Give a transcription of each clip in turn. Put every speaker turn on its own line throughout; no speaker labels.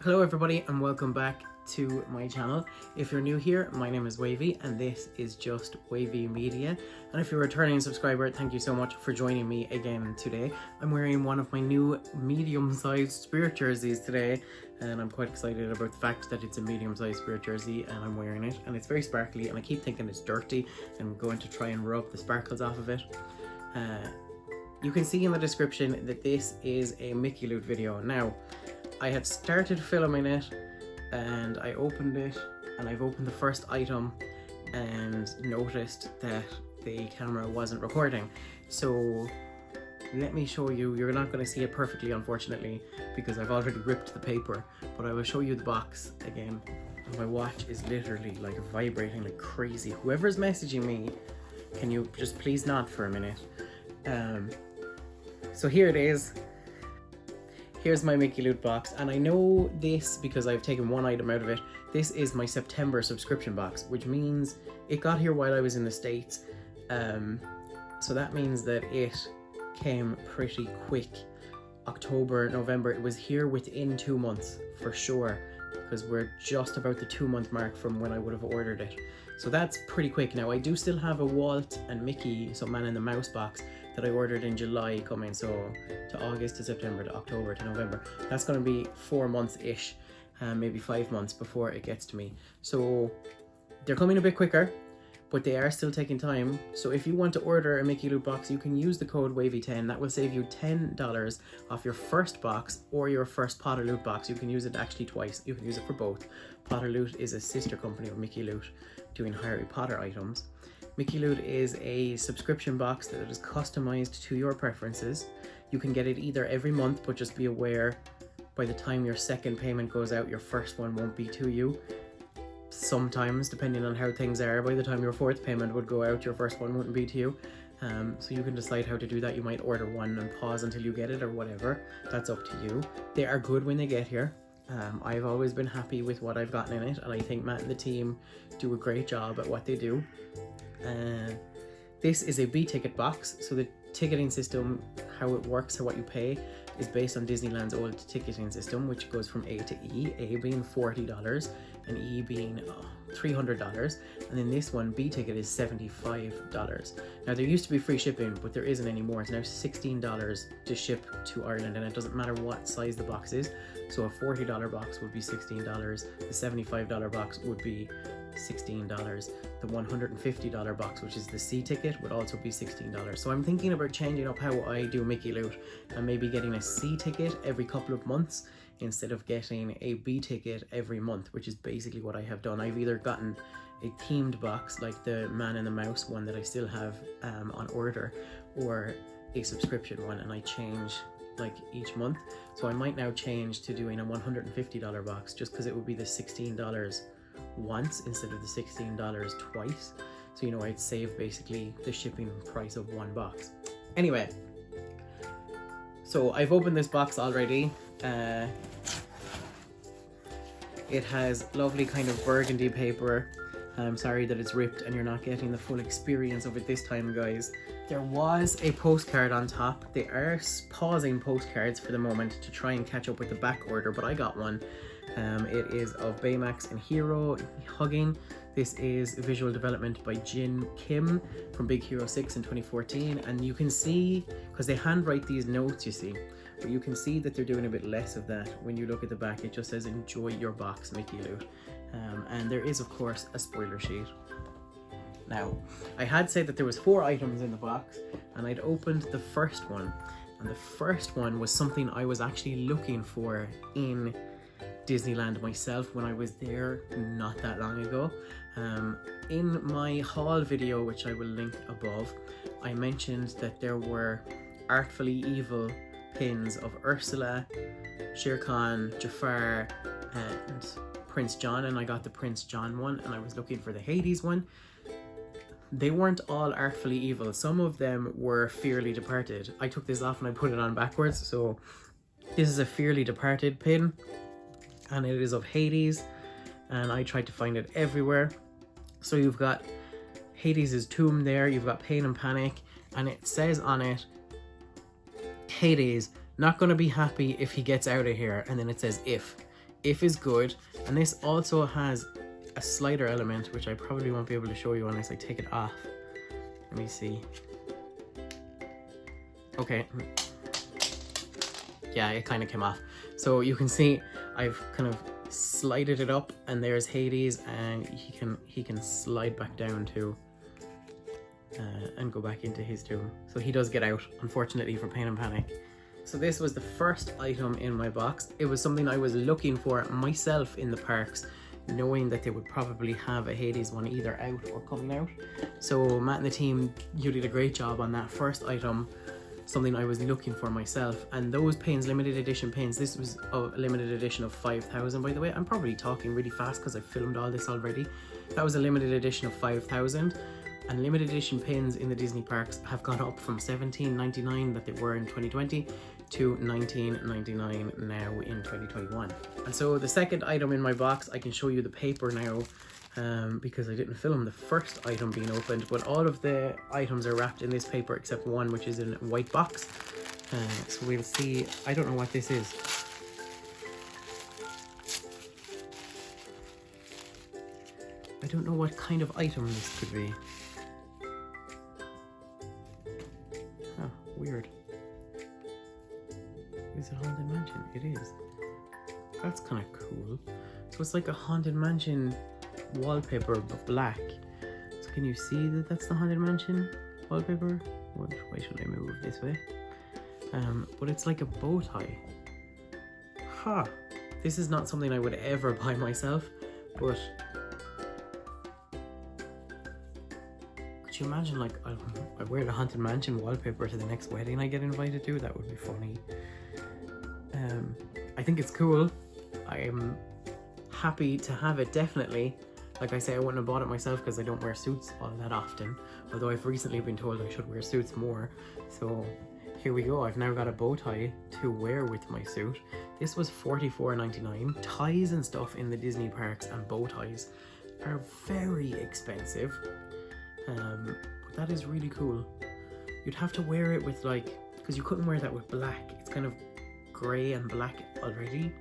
Hello everybody and welcome back to my channel. If you're new here, my name is Wavey and this is just Wavey Media. And if you're a returning subscriber, thank you so much for joining me again today. I'm wearing one of my new medium-sized spirit jerseys today and I'm quite excited about the fact that it's a medium-sized spirit jersey and I'm wearing it and it's very sparkly and I keep thinking it's dirty and I'm going to try and rub the sparkles off of it. You can see in the description that this is a Mickey Loot video. Now, I had started filming it and I opened it and I've opened the first item and noticed that the camera wasn't recording. So let me show you. You're not going to see it perfectly, unfortunately, because I've already ripped the paper, but I will show you the box again. And my watch is literally like vibrating like crazy. Whoever's messaging me, can you just please not for a minute? So here it is. Here's my Mickey Loot box, and I know this because I've taken one item out of it. This is my September subscription box, which means it got here while I was in the States. So that means that it came pretty quick. October, November, it was here within 2 months for sure, because we're just about the 2-month mark from when I would have ordered it. So that's pretty quick. Now I do still have a Walt and Mickey, so Man in the Mouse box that I ordered in July coming, so to August to September to October to November. That's going to be 4 months-ish, maybe 5 months before it gets to me. So they're coming a bit quicker, but they are still taking time. So if you want to order a Mickey Loot box, you can use the code WAVY10. That will save you $10 off your first box or your first Potter Loot box. You can use it actually twice. You can use it for both. Potter Loot is a sister company of Mickey Loot doing Harry Potter items. Mickey Loot is a subscription box that is customized to your preferences. You can get it either every month, but just be aware by the time your second payment goes out, your first one won't be to you. Sometimes, depending on how things are, by the time your fourth payment would go out, your first one wouldn't be to you. So you can decide how to do that. You might order one and pause until you get it or whatever. That's up to you. They are good when they get here. I've always been happy with what I've gotten in it, and I think Matt and the team do a great job at what they do. This is a B-ticket box, so the ticketing system, how it works, how what you pay, is based on Disneyland's old ticketing system, which goes from A to E, A being $40 and E being $300, and then this one, B-ticket, is $75. Now there used to be free shipping, but there isn't anymore. It's now $16 to ship to Ireland, and it doesn't matter what size the box is. So a $40 box would be $16, the $75 box would be $16, the $150 box, which is the C ticket, would also be $16. So I'm thinking about changing up how I do Mickey Loot and maybe getting a C ticket every couple of months instead of getting a B ticket every month, which is basically what I have done. I've either gotten a themed box like the Man in the Mouse one that I still have on order, or a subscription one, and I change like each month. So I might now change to doing a $150 box just because it would be the $16 once instead of the $16 twice. So, you know, I'd save basically the shipping price of one box. Anyway, so I've opened this box already. It has lovely kind of burgundy paper. I'm sorry that it's ripped and you're not getting the full experience of it this time, guys. There was a postcard on top. They are pausing postcards for the moment to try and catch up with the back order, but I got one. It is of Baymax and Hero hugging. This is visual development by Jin Kim from Big Hero 6 in 2014, and you can see, because they handwrite these notes, you see, but you can see that they're doing a bit less of that. When you look at the back, it just says enjoy your box, Mickey Loot. And there is of course a spoiler sheet. Now, I had said that there was 4 items in the box, and I'd opened the first one, and the first one was something I was actually looking for in Disneyland myself when I was there not that long ago. In my haul video, which I will link above, I mentioned that there were Artfully Evil pins of Ursula, Shere Khan, Jafar, and Prince John, and I got the Prince John one, and I was looking for the Hades one. They weren't all Artfully Evil. Some of them were Fearly Departed. I took this off and I put it on backwards, so this is a Fearly Departed pin, and it is of Hades, and I tried to find it everywhere. So you've got Hades' tomb there, you've got Pain and Panic, and it says on it, Hades, not gonna be happy if he gets out of here, and then it says if. If is good, and this also has a slider element, which I probably won't be able to show you unless I take it off. Let me see. Okay. Yeah, it kind of came off. So you can see I've kind of slided it up, and there's Hades, and he can slide back down too, and go back into his tomb. So he does get out, unfortunately, for Pain and Panic. So this was the first item in my box. It was something I was looking for myself in the parks, knowing that they would probably have a Hades one either out or coming out. So Matt and the team, you did a great job on that first item, something I was looking for myself. And those pins, limited edition pins, this was a limited edition of 5,000, by the way. I'm probably talking really fast because I filmed all this already. That was a limited edition of 5,000. And limited edition pins in the Disney parks have gone up from $17.99 that they were in 2020 to $19.99 now in 2021. And so the second item in my box, I can show you the paper now, because I didn't film the first item being opened, but all of the items are wrapped in this paper except one, which is in a white box. So we'll see. I don't know what this is. I don't know what kind of item this could be. Oh, weird. Is it Haunted Mansion? It is. That's kind of cool. So it's like a Haunted Mansion wallpaper, but black. So can you see that that's the Haunted Mansion wallpaper? What way should I move? This way? But it's like a bow tie. Ha! Huh. This is not something I would ever buy myself, but could you imagine, like, I wear the Haunted Mansion wallpaper to the next wedding I get invited to? That would be funny. I think it's cool. I am happy to have it, definitely. Like I say, I wouldn't have bought it myself because I don't wear suits all that often, although I've recently been told I should wear suits more. So here we go. I've now got a bow tie to wear with my suit. This was $44.99. Ties and stuff in the Disney parks and bow ties are very expensive, but that is really cool. You'd have to wear it with, like, because you couldn't wear that with black. It's kind of grey and black already.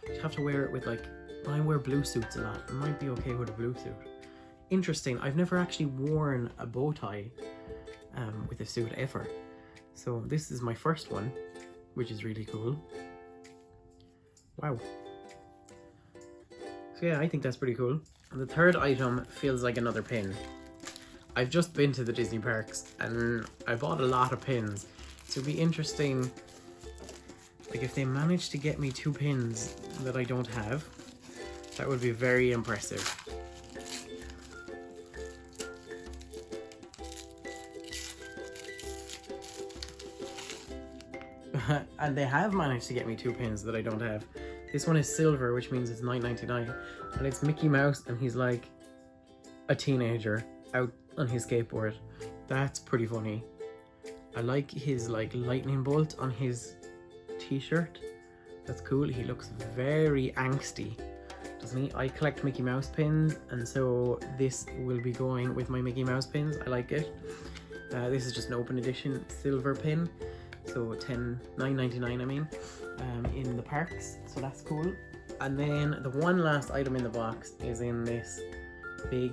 You'd have to wear it with, like, well, I wear blue suits a lot. It might be okay with a blue suit. Interesting. I've never actually worn a bow tie with a suit ever. So this is my first one, which is really cool. Wow. So yeah, I think that's pretty cool. And the third item feels like another pin. I've just been to the Disney parks and I bought a lot of pins. So it'd be interesting, like, if they manage to get me 2 pins that I don't have, that would be very impressive. And they have managed to get me 2 pins that I don't have. This one is silver, which means it's $9.99, and it's Mickey Mouse, and he's like a teenager out on his skateboard. That's pretty funny. I like his, like, lightning bolt on his t-shirt. That's cool. He looks very angsty, doesn't he? I collect Mickey Mouse pins, and so this will be going with my Mickey Mouse pins. I like it. This is just an open edition silver pin, so $9.99 I mean, in the parks, so that's cool. And then the one last item in the box is in this big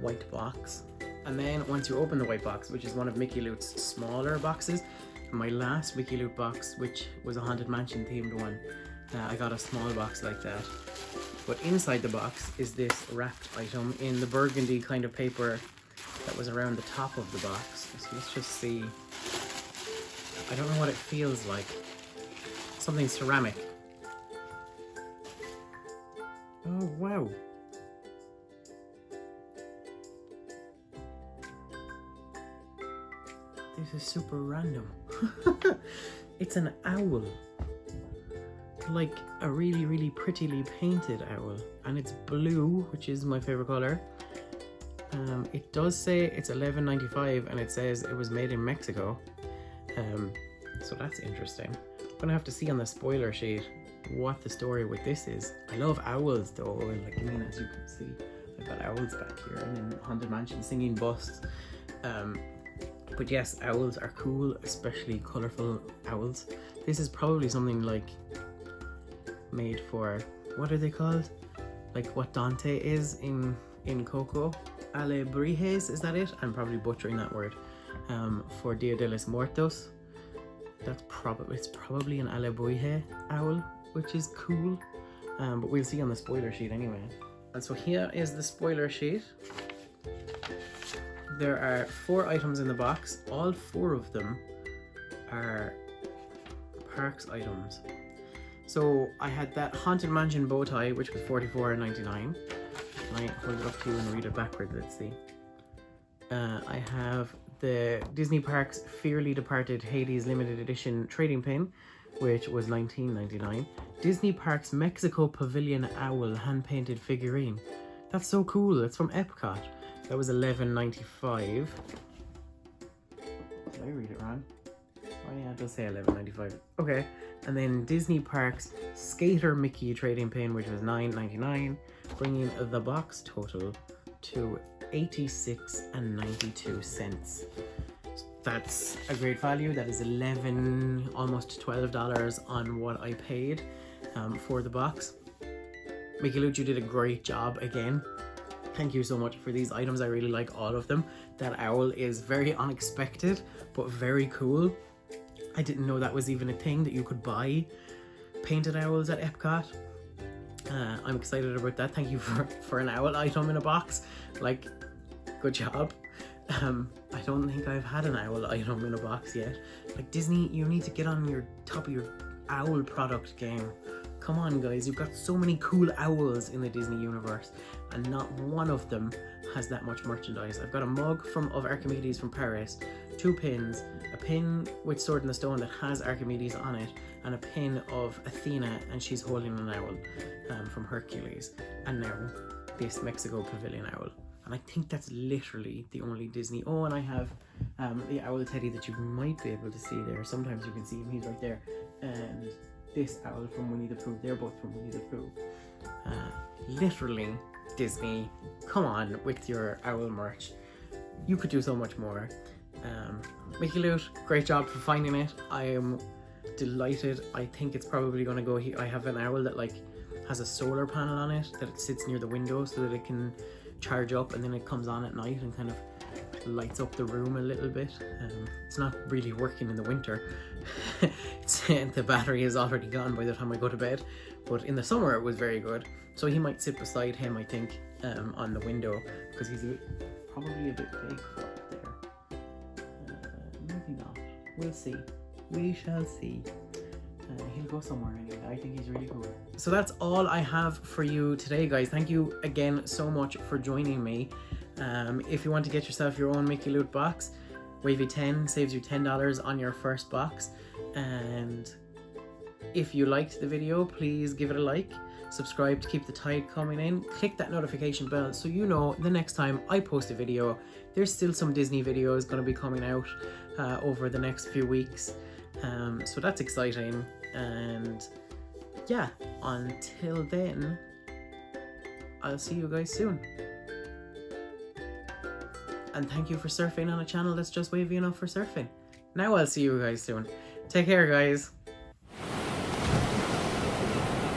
white box. And then once you open the white box, which is one of Mickey Loot's smaller boxes, my last Mickey Loot box, which was a Haunted Mansion themed one, I got a small box like that. But inside the box is this wrapped item in the burgundy kind of paper that was around the top of the box. So let's just see. I don't know what it feels like. Something ceramic. Oh, wow. This is super random. It's an owl. Like a really, really prettily painted owl. And it's blue, which is my favorite color. It does say it's $11.95 and it says it was made in Mexico. So that's interesting. I'm gonna have to see on the spoiler sheet what the story with this is. I love owls though, like, I mean, as you can see, I've got owls back here, and in Haunted Mansion singing busts. But yes, owls are cool, especially colourful owls. This is probably something like made for, what are they called? Like what Dante is in Coco. Alebrijes, is that it? I'm probably butchering that word. For Dia de los Muertos. It's probably an Alebrije owl, which is cool. But we'll see on the spoiler sheet anyway. And so here is the spoiler sheet. There are 4 items in the box. All 4 of them are Parks items. So I had that Haunted Mansion bow tie, which was $44.99. I hold it up to you and read it backwards, let's see. I have the Disney Parks Fearly Departed Hades limited edition trading pin, which was $19.99. Disney Parks Mexico Pavilion Owl hand-painted figurine. That's so cool. It's from Epcot. That was $11.95. Did I read it wrong? Oh yeah, it does say $11.95. Okay. And then Disney Parks Skater Mickey trading pin, which was $9.99, bringing the box total to $86.92. That's a great value. That is $11, almost $12 on what I paid for the box. Mickey Luch, you did a great job again. Thank you so much for these items. I really like all of them. That owl is very unexpected, but very cool. I didn't know that was even a thing, that you could buy painted owls at Epcot. I'm excited about that. Thank you for an owl item in a box. Like, good job. I don't think I've had an owl item in a box yet. Like, Disney, you need to get on your top of your owl product game. Come on, guys, you've got so many cool owls in the Disney universe, and not one of them has that much merchandise. I've got a mug of Archimedes from Paris, 2 pins, a pin with Sword in the Stone that has Archimedes on it, and a pin of Athena, and she's holding an owl from Hercules, and now this Mexico Pavilion owl. And I think that's literally the only Disney. Oh, and I have the owl teddy that you might be able to see there. Sometimes you can see him, he's right there. And this owl from Winnie the Pooh. They're both from Winnie the Pooh. Literally, Disney, come on with your owl merch. You could do so much more. Mickey Luch, great job for finding it. I am delighted. I think it's probably going to go here. I have an owl that like has a solar panel on it that it sits near the window so that it can charge up, and then it comes on at night and kind of lights up the room a little bit. It's not really working in the winter. The battery is already gone by the time I go to bed, but in the summer it was very good. So he might sit beside him, I think, on the window, because he's probably a bit big for up there. Maybe not. We'll see. We shall see. He'll go somewhere anyway. I think he's really cool. So that's all I have for you today, guys. Thank you again so much for joining me. If you want to get yourself your own Mickey Luch box, Wavey 10 saves you $10 on your first box. And if you liked the video, please give it a like. Subscribe to keep the tide coming in. Click that notification bell so you know the next time I post a video. There's still some Disney videos going to be coming out over the next few weeks. So that's exciting. And yeah, until then, I'll see you guys soon. And thank you for surfing on a channel that's just wavy enough for surfing. Now I'll see you guys soon. Take care, guys.